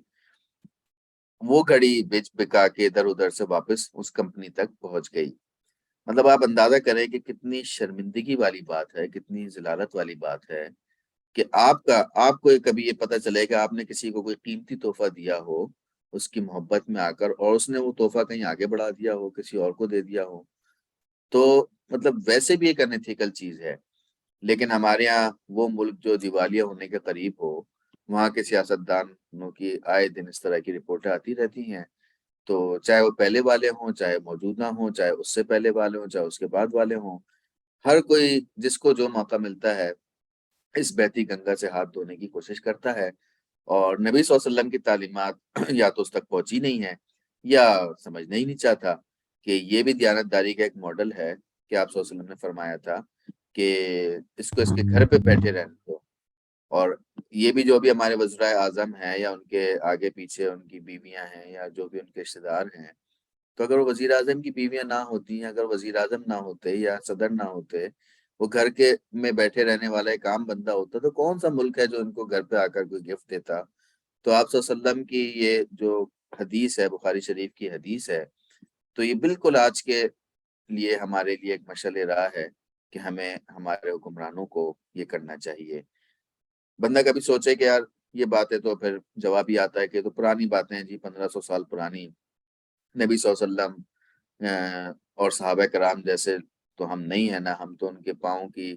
وہ گھڑی بیچ بکا کے ادھر ادھر سے واپس اس کمپنی تک پہنچ گئی۔ مطلب آپ اندازہ کریں کہ کتنی شرمندگی والی بات ہے، کتنی ذلالت والی بات ہے کہ آپ کو کبھی یہ پتہ چلے کہ آپ نے کسی کو کوئی قیمتی تحفہ دیا ہو اس کی محبت میں آ کر، اور اس نے وہ تحفہ کہیں آگے بڑھا دیا ہو، کسی اور کو دے دیا ہو، تو مطلب ویسے بھی ایک انیتھیکل چیز ہے۔ لیکن ہمارے ہاں وہ ملک جو دیوالیہ ہونے کے قریب ہو، وہاں کے سیاستدانوں کی آئے دن اس طرح کی رپورٹیں آتی رہتی ہیں، تو چاہے وہ پہلے والے ہوں، چاہے موجودہ ہوں، چاہے اس سے پہلے والے ہوں، چاہے اس کے بعد والے ہوں، ہر کوئی جس کو جو موقع ملتا ہے اس بہتی گنگا سے ہاتھ دھونے کی کوشش کرتا ہے، اور نبی صلی اللہ علیہ وسلم کی تعلیمات یا تو اس تک پہنچی نہیں ہے یا سمجھنا ہی نہیں چاہتا کہ یہ بھی دیانتداری کا ایک ماڈل ہے کہ آپ صلی اللہ علیہ وسلم نے فرمایا تھا کہ اس کو اس کے گھر پہ بیٹھے رہنے دو۔ اور یہ بھی جو بھی ہمارے وزرائے اعظم ہیں یا ان کے آگے پیچھے ان کی بیویاں ہیں یا جو بھی ان کے رشتے دار ہیں، تو اگر وہ وزیر اعظم کی بیویاں نہ ہوتی، اگر وزیر اعظم نہ ہوتے یا صدر نہ ہوتے، وہ گھر کے میں بیٹھے رہنے والا ایک عام بندہ ہوتا، تو کون سا ملک ہے جو ان کو گھر پہ آ کر کوئی گفٹ دیتا؟ تو آپ صلی اللہ علیہ وسلم کی یہ جو حدیث ہے، بخاری شریف کی حدیث ہے، تو یہ بالکل آج کے لیے ہمارے لیے ایک مشعل راہ ہے کہ ہمیں ہمارے حکمرانوں کو یہ کرنا چاہیے۔ بندہ کبھی سوچے کہ یار یہ باتیں تو پھر جواب ہی آتا ہے کہ تو پرانی باتیں ہیں جی، 1500 سال پرانی، نبی صلی اللہ علیہ وسلم اور صحابہ کرام جیسے تو ہم نہیں ہیں نا، ہم تو ان کے پاؤں کی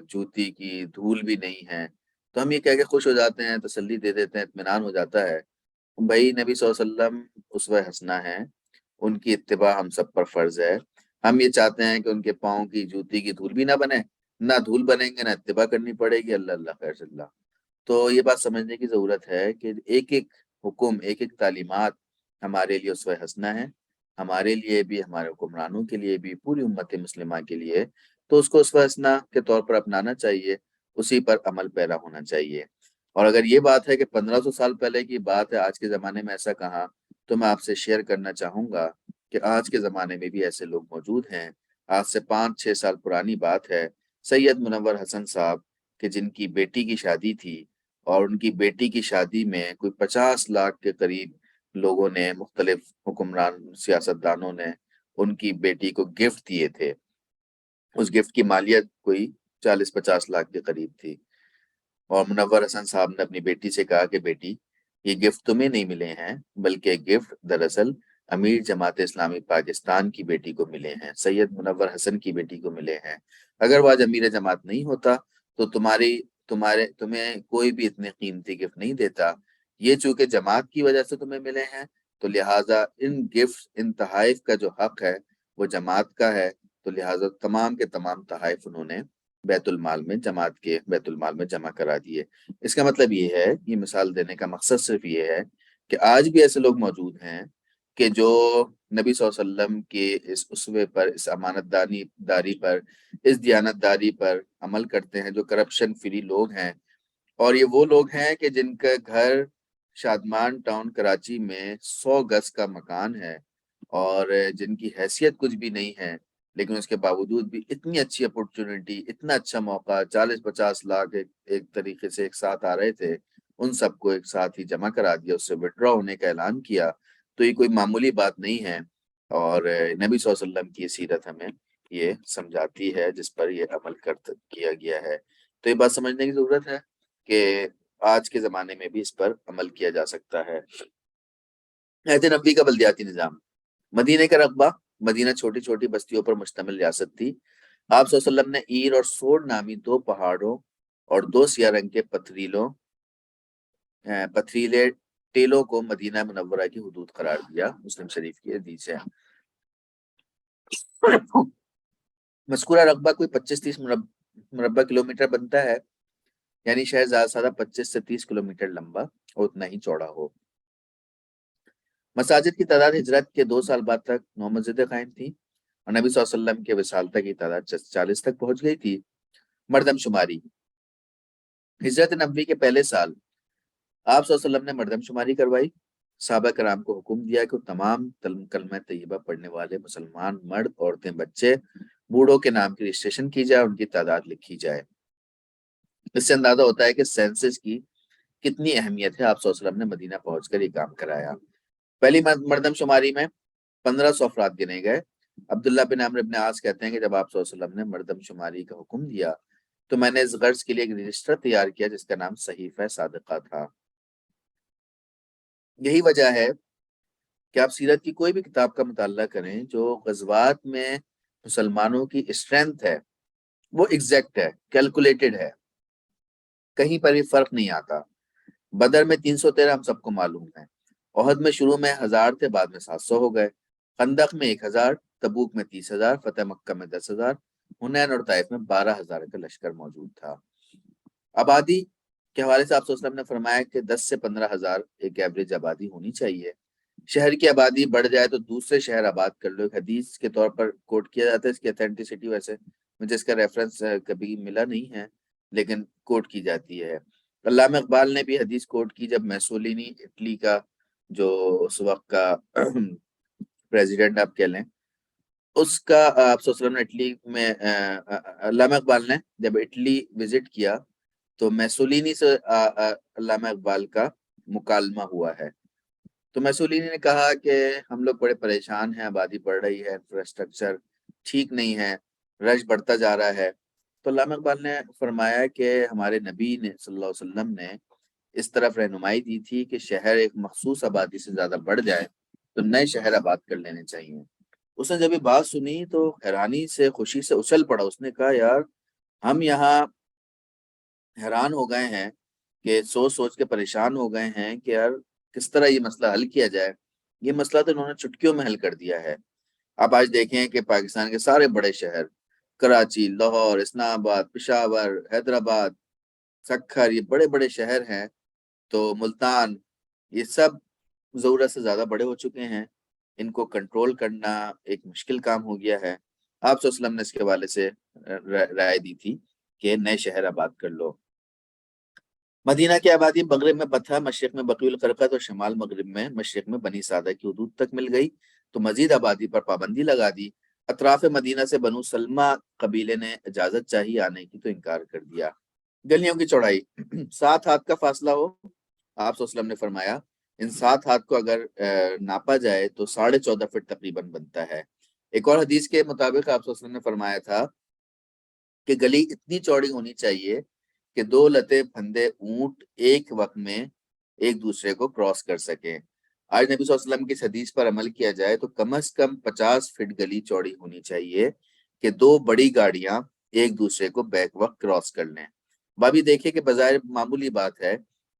جوتی کی دھول بھی نہیں ہیں، تو ہم یہ کہہ کے خوش ہو جاتے ہیں، تسلی دے دیتے ہیں، اطمینان ہو جاتا ہے۔ بھائی نبی صلی اللہ علیہ وسلم اسوہ حسنہ ہیں، ان کی اتباع ہم سب پر فرض ہے۔ ہم یہ چاہتے ہیں کہ ان کے پاؤں کی جوتی کی دھول بھی نہ بنے، نہ دھول بنیں گے نہ اتباع کرنی پڑے گی، اللہ اللہ خیر سے اللہ۔ تو یہ بات سمجھنے کی ضرورت ہے کہ ایک ایک حکم، ایک ایک تعلیمات ہمارے لیے اسوہ حسنہ ہے، ہمارے لیے بھی، ہمارے حکمرانوں کے لیے بھی، پوری امت مسلمہ کے لیے، تو اس کو اسوہ حسنہ کے طور پر اپنانا چاہیے، اسی پر عمل پیرا ہونا چاہیے۔ اور اگر یہ بات ہے کہ 1500 سال پہلے کی بات ہے، آج کے زمانے میں ایسا کہاں، تو میں آپ سے شیئر کرنا چاہوں گا کہ آج کے زمانے میں بھی ایسے لوگ موجود ہیں۔ آج سے 5-6 سال پرانی بات ہے، سید منور حسن صاحب کہ جن کی بیٹی کی شادی تھی، اور ان کی بیٹی کی شادی میں کوئی 50 لاکھ کے قریب لوگوں نے، مختلف حکمران سیاستدانوں نے ان کی بیٹی کو گفٹ دیے تھے۔ اس گفٹ کی مالیت کوئی 40-50 لاکھ کے قریب تھی، اور منور حسن صاحب نے اپنی بیٹی سے کہا کہ بیٹی یہ گفٹ تمہیں نہیں ملے ہیں، بلکہ گفٹ دراصل امیر جماعت اسلامی پاکستان کی بیٹی کو ملے ہیں، سید منور حسن کی بیٹی کو ملے ہیں۔ اگر وہ آج امیر جماعت نہیں ہوتا تو تمہیں کوئی بھی اتنے قیمتی گفٹ نہیں دیتا۔ یہ چونکہ جماعت کی وجہ سے تمہیں ملے ہیں، تو لہٰذا ان گفٹ، ان تحائف کا جو حق ہے وہ جماعت کا ہے، تو لہٰذا تمام کے تمام تحائف انہوں نے بیت المال میں، جماعت کے بیت المال میں جمع کرا دیے۔ اس کا مطلب یہ ہے، یہ مثال دینے کا مقصد صرف یہ ہے کہ آج بھی ایسے لوگ موجود ہیں کہ جو نبی صلی اللہ علیہ وسلم کے اس اسوے پر، اس امانت داری پر، اس دیانتداری پر عمل کرتے ہیں، جو کرپشن فری لوگ ہیں۔ اور یہ وہ لوگ ہیں کہ جن کا گھر شادمان ٹاؤن کراچی میں 100 گز کا مکان ہے، اور جن کی حیثیت کچھ بھی نہیں ہے، لیکن اس کے باوجود بھی اتنی اچھی اپورچونٹی، اتنا اچھا موقع، 40-50 لاکھ ایک طریقے سے ایک ساتھ آ رہے تھے، ان سب کو ایک ساتھ ہی جمع کرا دیا، اس سے وڈرا ہونے کا اعلان کیا۔ تو یہ کوئی معمولی بات نہیں ہے، اور نبی صلی اللہ علیہ وسلم کی سیرت ہمیں یہ سمجھاتی ہے، جس پر یہ عمل کیا گیا ہے۔ تو یہ بات سمجھنے کی ضرورت ہے کہ آج کے زمانے میں بھی اس پر عمل کیا جا سکتا ہے۔ عہد نبوی کا بلدیاتی نظام، مدینہ کا رقبہ، مدینہ چھوٹی چھوٹی بستیوں پر مشتمل ریاست تھی۔ آپ صلی اللہ علیہ وسلم نے ایر اور سوڑ نامی 2 پہاڑوں اور 2 سیاہ رنگ کے پتھریلے ٹیلوں کو مدینہ منورہ کی حدود قرار دیا۔ مسلم شریف کی حدیث ہے۔ مذکورہ رقبہ کوئی 25-30 مربع کلومیٹر بنتا ہے، یعنی شہر زیادہ سادہ 25 سے 30 کلومیٹر لمبا اور اتنا ہی چوڑا ہو۔ مساجد کی تعداد ہجرت کے 2 سال بعد تک 9 مسجدیں قائم تھیں، اور نبی صلی اللہ علیہ وسلم کے وصال تک کی تعداد 40 تک پہنچ گئی تھی۔ مردم شماری، ہجرت نبوی کے پہلے سال آپ صلی اللہ علیہ وسلم نے مردم شماری کروائی۔ صحابہ کرام کو حکم دیا کہ تمام کلمہ طیبہ پڑھنے والے مسلمان مرد، عورتیں، بچے، بوڑھوں کے نام کی رجسٹریشن کی جائے، ان کی تعداد لکھی جائے۔ اس سے اندازہ ہوتا ہے کہ سینسس کی کتنی اہمیت ہے۔ آپ صلی اللہ علیہ وسلم نے مدینہ پہنچ کر یہ کام کرایا۔ پہلی مردم شماری میں 1500 افراد گنے گئے۔ عبداللہ بن عمرو بن عاص کہتے ہیں کہ جب آپ صلی اللہ علیہ وسلم نے مردم شماری کا حکم دیا تو میں نے اس غرض کے لیے ایک رجسٹر تیار کیا جس کا نام صحیفہ صادقہ تھا۔ یہی وجہ ہے کہ آپ سیرت کی کوئی بھی کتاب کا مطالعہ کریں، جو غزوات میں مسلمانوں کی اسٹرینتھ ہے وہ ایگزیکٹ ہے، کیلکولیٹڈ ہے، کہیں پر بھی فرق نہیں آتا۔ بدر میں 313 ہم سب کو معلوم ہے، احد میں شروع میں 1000 تھے، بعد میں 700 ہو گئے، خندق میں 1000، تبوک میں 30,000، فتح مکہ میں 10,000، حنین اور طائف میں 12,000 کا لشکر موجود تھا۔ آبادی کے حوالے سے آپ صلی اللہ علیہ وسلم نے فرمایا کہ 10 سے 15,000 ایک ایوریج آبادی ہونی چاہیے۔ شہر کی آبادی بڑھ جائے تو دوسرے شہر آباد کر لو، ایک حدیث کے طور پر کوٹ کیا جاتا ہے، اس کی اتھینٹسٹی ویسے مجھے اس کا ریفرنس کبھی ملا نہیں ہے، لیکن کوٹ کی جاتی ہے۔ علامہ اقبال نے بھی حدیث کوٹ کی جب میسولینی اٹلی کا جو اس وقت کا پریزیڈنٹ آپ کہہ لیں، اس کا آپ صلی اللہ علیہ وسلم نے اٹلی میں علامہ اقبال نے جب اٹلی وزٹ کیا تو میسولینی سے علامہ اقبال کا مکالمہ ہوا ہے۔ تو میسولینی نے کہا کہ ہم لوگ بڑے پریشان ہیں، آبادی بڑھ رہی ہے، انفراسٹرکچر ٹھیک نہیں ہے، رش بڑھتا جا رہا ہے۔ تو علامہ اقبال نے فرمایا کہ ہمارے نبی نے صلی اللہ علیہ وسلم نے اس طرف رہنمائی دی تھی کہ شہر ایک مخصوص آبادی سے زیادہ بڑھ جائے تو نئے شہر آباد کر لینے چاہیے۔ اس نے جب یہ بات سنی تو حیرانی سے خوشی سے اچھل پڑا، اس نے کہا یار ہم یہاں حیران ہو گئے ہیں کہ سوچ سوچ کے پریشان ہو گئے ہیں کہ یار کس طرح یہ مسئلہ حل کیا جائے۔ یہ مسئلہ تو انہوں نے چٹکیوں میں حل کر دیا ہے۔ آپ آج دیکھیں کہ پاکستان کے سارے بڑے شہر، کراچی، لاہور، اسلام آباد، پشاور، حیدرآباد، سکھر، یہ بڑے بڑے شہر ہیں، تو ملتان، یہ سب ضرورت سے زیادہ بڑے ہو چکے ہیں، ان کو کنٹرول کرنا ایک مشکل کام ہو گیا ہے۔ آپ صلی اللہ علیہ وسلم نے اس کے حوالے سے رائے دی تھی کہ نئے شہر آباد کر لو۔ مدینہ کی آبادی مغرب میں بتھا، مشرق میں بقیع القرقت اور شمال مغرب میں مشرق میں بنی سعدہ کی حدود تک مل گئی تو مزید آبادی پر پابندی لگا دی۔ اطراف مدینہ سے بنو سلمہ قبیلے نے اجازت چاہی آنے کی تو انکار کر دیا۔ گلیوں کی چوڑائی 7 ہاتھ کا فاصلہ ہو، آپ صلی اللہ علیہ وسلم نے فرمایا ان 7 ہاتھ کو اگر ناپا جائے تو 14.5 فٹ تقریباً بنتا ہے۔ ایک اور حدیث کے مطابق آپ صلی اللہ علیہ وسلم نے فرمایا تھا کہ گلی اتنی چوڑی ہونی چاہیے کہ 2 لتے پھندے اونٹ ایک وقت میں ایک دوسرے کو کراس کر سکیں۔ آج نبی صلی اللہ علیہ وسلم کی اس حدیث پر عمل کیا جائے تو کم از کم 50 فٹ گلی چوڑی ہونی چاہیے کہ 2 بڑی گاڑیاں ایک دوسرے کو بیک وقت کراس کر لیں۔ بابی دیکھیں کہ بظاہر معمولی بات ہے،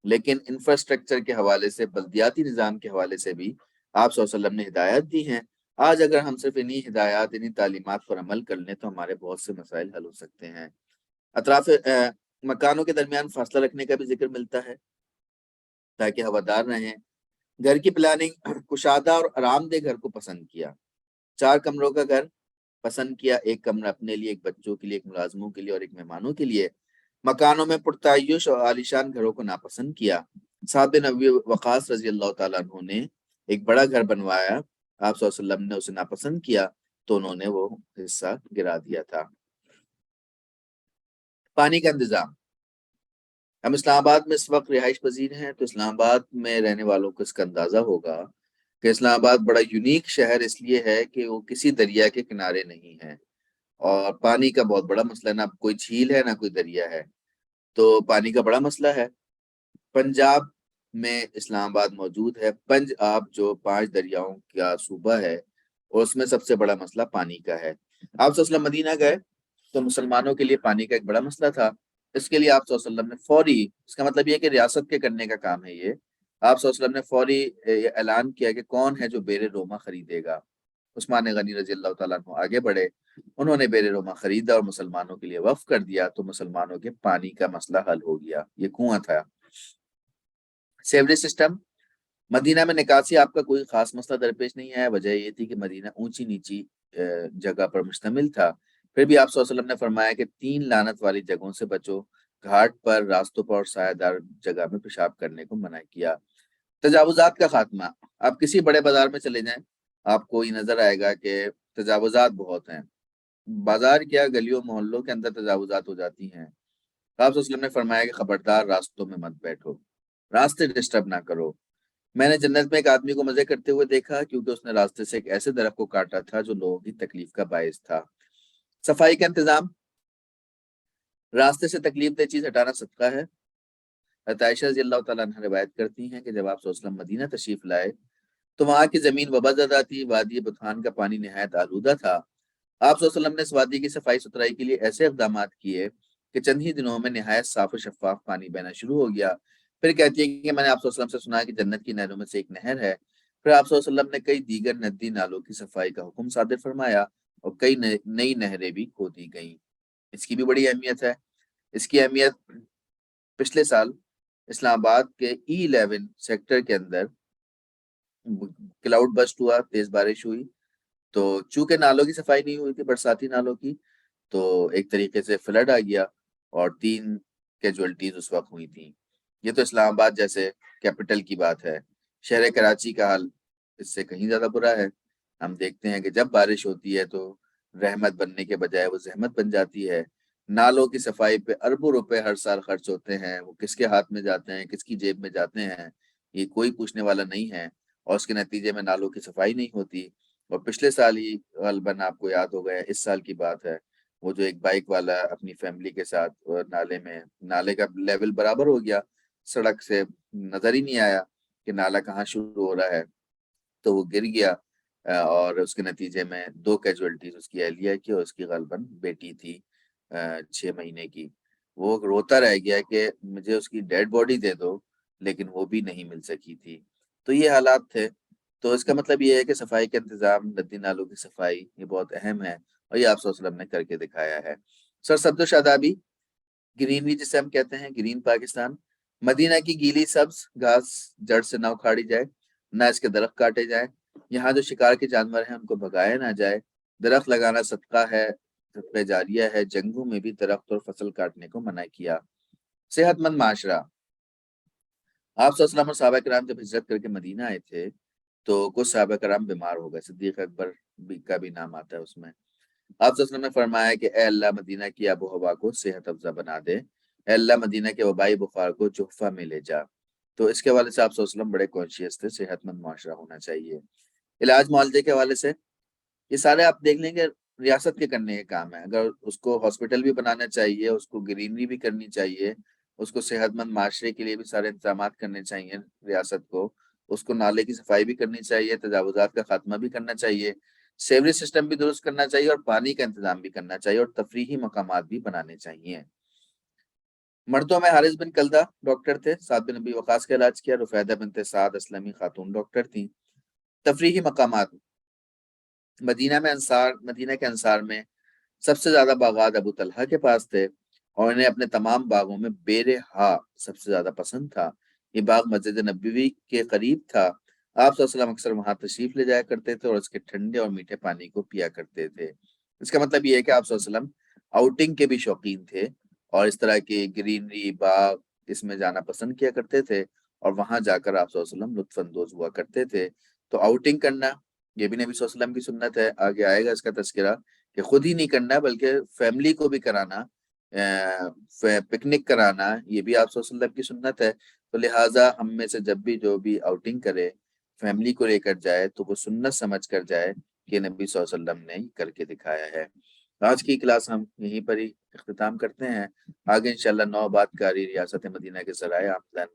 لیکن انفراسٹرکچر کے حوالے سے، بلدیاتی نظام کے حوالے سے بھی آپ صلی اللہ علیہ وسلم نے ہدایت دی ہیں۔ آج اگر ہم صرف انہی ہدایات، انہی تعلیمات پر عمل کر لیں تو ہمارے بہت سے مسائل حل ہو سکتے ہیں۔ اطراف مکانوں کے درمیان فاصلہ رکھنے کا بھی ذکر ملتا ہے تاکہ ہوادار رہیں۔ گھر کی پلاننگ، کشادہ اور آرام دہ گھر کو پسند کیا۔ 4 کمروں کا گھر پسند کیا، ایک کمرہ اپنے لیے، ایک بچوں کے لیے، ایک ملازموں کے لیے اور ایک مہمانوں کے لیے۔ مکانوں میں پرتعیش اور عالیشان گھروں کو ناپسند کیا۔ سعد بن ابی وقاص رضی اللہ تعالیٰ عنہ نے ایک بڑا گھر بنوایا، آپ صلی اللہ علیہ وسلم نے اسے ناپسند کیا تو انہوں نے وہ حصہ گرا دیا تھا۔ پانی کا انتظام، ہم اسلام آباد میں اس وقت رہائش پذیر ہیں تو اسلام آباد میں رہنے والوں کو اس کا اندازہ ہوگا کہ اسلام آباد بڑا یونیک شہر اس لیے ہے کہ وہ کسی دریا کے کنارے نہیں ہے، اور پانی کا بہت بڑا مسئلہ، نہ کوئی جھیل ہے نہ کوئی دریا ہے، تو پانی کا بڑا مسئلہ ہے۔ پنجاب میں اسلام آباد موجود ہے، پنج آب جو 5 دریاؤں کا صوبہ ہے، اور اس میں سب سے بڑا مسئلہ پانی کا ہے۔ آپ صلی اللہ علیہ وسلم مدینہ گئے تو مسلمانوں کے لیے پانی کا ایک بڑا مسئلہ تھا۔ اس کے لیے آپ صلی اللہ علیہ وسلم نے فوری، اس کا مطلب یہ ہے کہ ریاست کے کرنے کا کام ہے یہ، آپ صلی اللہ علیہ وسلم نے فوری اعلان کیا کہ کون ہے جو بیر روما خریدے گا۔ عثمان غنی رضی اللہ تعالیٰ عنہ آگے بڑھے، انہوں نے بیر روما خریدا اور مسلمانوں کے لیے وقف کر دیا تو مسلمانوں کے پانی کا مسئلہ حل ہو گیا۔ یہ کنواں تھا۔ سیوریج سسٹم، مدینہ میں نکاسی آپ کا کوئی خاص مسئلہ درپیش نہیں آیا، وجہ یہ تھی کہ مدینہ اونچی نیچی جگہ پر مشتمل تھا۔ پھر بھی آپ صلی اللہ علیہ وسلم نے فرمایا کہ 3 لعنت والی جگہوں سے بچو، گھاٹ پر، راستوں پر اور سایہ دار جگہ میں پیشاب کرنے کو منع کیا۔ تجاوزات کا خاتمہ، آپ کسی بڑے بازار میں چلے جائیں آپ کو یہ نظر آئے گا کہ تجاوزات بہت ہیں، بازار کیا گلیوں محلوں کے اندر تجاوزات ہو جاتی ہیں۔ آپ صلی اللہ علیہ وسلم نے فرمایا کہ خبردار راستوں میں مت بیٹھو، راستے ڈسٹرب نہ کرو۔ میں نے جنت میں ایک آدمی کو مزے کرتے ہوئے دیکھا کیونکہ اس نے راستے سے ایک ایسے درخت کو کاٹا تھا جو لوگوں کی تکلیف کا باعث تھا۔ صفائی کا انتظام، راستے سے تکلیف دہ چیز ہٹانا صدقہ ہے۔ عائشہ رضی اللہ تعالیٰ عنہ روایت کرتی ہیں کہ جب آپ صلی اللہ علیہ وسلم مدینہ تشریف لائے تو وہاں کی زمین وبا زدہ تھی، وادی بطحان کا پانی نہایت آلودہ تھا۔ آپ صلی اللہ علیہ وسلم نے اس وادی کی صفائی ستھرائی کے لیے ایسے اقدامات کیے کہ چند ہی دنوں میں نہایت صاف و شفاف پانی بہنا شروع ہو گیا۔ پھر کہتی ہے کہ میں نے آپ صلی اللہ علیہ وسلم سے سنا کہ جنت کی نہروں میں سے ایک نہر ہے۔ پھر آپ صلی اللہ علیہ وسلم نے کئی دیگر ندی نالوں کی صفائی کا حکم صادر فرمایا اور کئی نئی نہریں بھی کھودی گئیں۔ اس کی بھی بڑی اہمیت ہے۔ اس کی اہمیت پچھلے سال اسلام آباد کے E11 سیکٹر کے اندر کلاؤڈ بسٹ ہوا، تیز بارش ہوئی، تو چونکہ نالوں کی صفائی نہیں ہوئی تھی، برساتی نالوں کی، تو ایک طریقے سے فلڈ آ گیا اور 3 کیجولٹیز اس وقت ہوئی تھیں۔ یہ تو اسلام آباد جیسے کیپٹل کی بات ہے۔ شہر کراچی کا حال اس سے کہیں زیادہ برا ہے۔ ہم دیکھتے ہیں کہ جب بارش ہوتی ہے تو رحمت بننے کے بجائے وہ زحمت بن جاتی ہے۔ نالوں کی صفائی پہ اربوں روپے ہر سال خرچ ہوتے ہیں، وہ کس کے ہاتھ میں جاتے ہیں، کس کی جیب میں جاتے ہیں، یہ کوئی پوچھنے والا نہیں ہے، اور اس کے نتیجے میں نالوں کی صفائی نہیں ہوتی۔ اور پچھلے سال ہی غالباً آپ کو یاد ہو گیا، اس سال کی بات ہے، وہ جو ایک بائک والا اپنی فیملی کے ساتھ نالے کا لیول برابر ہو گیا، سڑک سے نظر ہی نہیں آیا کہ نالا کہاں شروع ہو رہا ہے، تو وہ گر گیا، اور اس کے نتیجے میں 2 کیجولٹیز اس کی اہلیہ کی اور اس کی غالباً بیٹی تھی 6 مہینے کی۔ وہ روتا رہ گیا کہ مجھے اس کی ڈیڈ باڈی دے دو، لیکن وہ بھی نہیں مل سکی تھی۔ تو یہ حالات تھے۔ تو اس کا مطلب یہ ہے کہ صفائی کا انتظام، ندی نالوں کی صفائی، یہ بہت اہم ہے، اور یہ آپ صلی اللہ علیہ وسلم نے کر کے دکھایا ہے۔ سر سبز و شادابی، گرینری جسے ہم کہتے ہیں، گرین پاکستان، مدینہ کی گیلی سبز گھاس جڑ سے نہ اکھاڑی جائے، نہ اس کے درخت کاٹے جائیں، یہاں جو شکار کے جانور ہیں ان کو بھگایا نہ جائے، درخت لگانا صدقہ ہے، صدقہ جاریہ ہے، جنگوں میں بھی درخت اور فصل کاٹنے کو منع کیا۔ صحت مند معاشرہ، آپ صلی اللہ علیہ وسلم اور صحابہ کرام جب ہجرت کر کے مدینہ آئے تھے تو کچھ صحابہ کرام بیمار ہو گئے، صدیق اکبر کا بھی نام آتا ہے اس میں۔ آپ صلی اللہ علیہ وسلم نے فرمایا کہ اے اللہ مدینہ کی آب و ہوا کو صحت افزا بنا دے، اے اللہ مدینہ کے وبائی بخار کو جحفہ میں لے جا۔ تو اس کے حوالے سے آپ صلی اللہ علیہ وسلم بڑے کانشیس تھے، صحت مند معاشرہ ہونا چاہیے۔ علاج معالجے کے حوالے سے یہ سارے آپ دیکھ لیں گے ریاست کے کرنے کے کام ہے۔ اگر اس کو ہاسپٹل بھی بنانا چاہیے، اس کو گرینری بھی کرنی چاہیے، اس کو صحت مند معاشرے کے لیے بھی سارے انتظامات کرنے چاہیے ریاست کو، اس کو نالے کی صفائی بھی کرنی چاہیے، تجاوزات کا خاتمہ بھی کرنا چاہیے، سیوری سسٹم بھی درست کرنا چاہیے، اور پانی کا انتظام بھی کرنا چاہیے، اور تفریحی مقامات بھی بنانے چاہیے۔ مردوں میں حارث بن کلدہ ڈاکٹر تھے، سعد بن نبی وقاص کا علاج کیا، رفیدہ بنت سعد اسلمی خاتون ڈاکٹر تھیں۔ تفریحی مقامات، مدینہ کے انصار میں سب سے زیادہ باغات ابو طلحہ کے پاس تھے، اور انہیں اپنے تمام باغوں میں بیر ہا سب سے زیادہ پسند تھا۔ یہ باغ مسجد نبوی کے قریب تھا۔ آپ صلی اللہ علیہ وسلم اکثر وہاں تشریف لے جایا کرتے تھے اور اس کے ٹھنڈے اور میٹھے پانی کو پیا کرتے تھے۔ اس کا مطلب یہ ہے کہ آپ صلی اللہ علیہ وسلم آؤٹنگ کے بھی شوقین تھے، اور اس طرح کی گرینری باغ اس میں جانا پسند کیا کرتے تھے، اور وہاں جا کر آپ صلی اللہ علیہ وسلم لطف اندوز ہوا کرتے تھے۔ تو آؤٹنگ کرنا یہ بھی نبی صلی اللہ علیہ وسلم کی سنت ہے، آگے آئے گا اس کا تذکرہ، کہ خود ہی نہیں کرنا بلکہ فیملی کو بھی کرانا، پکنک کرانا، یہ بھی آپ صلی اللہ علیہ وسلم کی سنت ہے۔ تو لہٰذا ہم میں سے جب بھی جو بھی آؤٹنگ کرے فیملی کو لے کر جائے تو وہ سنت سمجھ کر جائے کہ نبی صلی اللہ علیہ وسلم نے کر کے دکھایا ہے۔ آج کی کلاس ہم یہیں پر ہی اختتام کرتے ہیں۔ آگے انشاءاللہ نو بات کاری ریاست مدینہ کے ذرائع آمدن،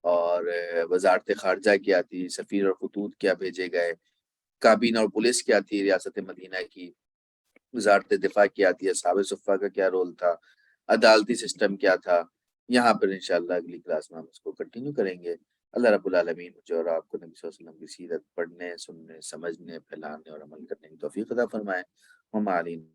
اور وزارت خارجہ کیا تھی، سفیر اور خطوط کیا بھیجے گئے، کابینہ اور پولیس کیا تھی ریاست مدینہ کی، وزارت دفاع کیا تھی، اصحاب صفہ کا کیا رول تھا، عدالتی سسٹم کیا تھا، یہاں پر انشاءاللہ اگلی کلاس میں ہم اس کو کنٹینیو کریں گے۔ اللہ رب العالمین مجھے اور آپ کو نبی صلی اللہ علیہ وسلم کی سیرت پڑھنے، سننے، سمجھنے، پھیلانے اور عمل کرنے کی توفیق عطا فرمائے۔ وما علینا